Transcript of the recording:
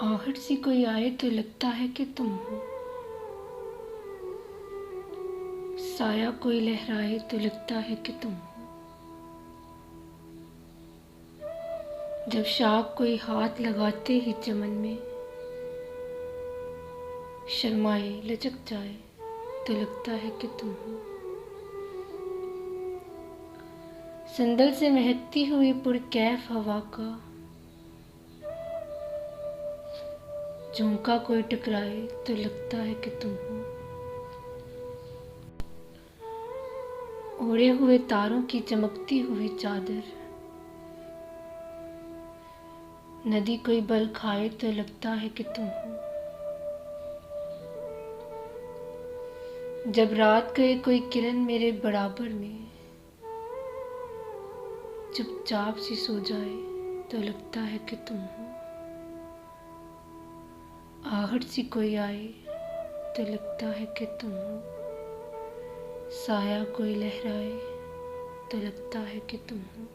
आहट सी कोई आए तो लगता है कि तुम हो, साया कोई लहराए तो लगता है कि तुम हो। जब शाख कोई हाथ लगाते ही चमन में शर्माए लचक जाए तो लगता है कि तुम हो। संदल से महकती हुई पुरकैफ हवा का झोंका कोई टकराए तो लगता है कि तुम हो। ओढ़े हुए तारों की चमकती हुई चादर नदी कोई बल खाए तो लगता है कि तुम हो। जब रात गए कोई किरण मेरे बराबर में चुपचाप सी सो जाए तो लगता है कि तुम हो। आहट सी कोई आए तो लगता है कि तुम हो, साया कोई लहराए तो लगता है कि तुम हो।